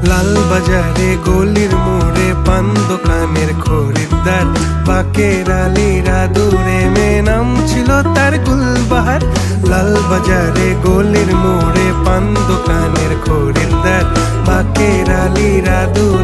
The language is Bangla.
লাল বাজারে গলির মোড়ে পান দোকানের খরিদ্দার, বাকের আলীরা দূরে মে নাম ছিল তার গুলবাহার। লাল বাজারে গলির মোড়ে পান দোকানের খরিদ্দার, বাকের আলীরা দূরে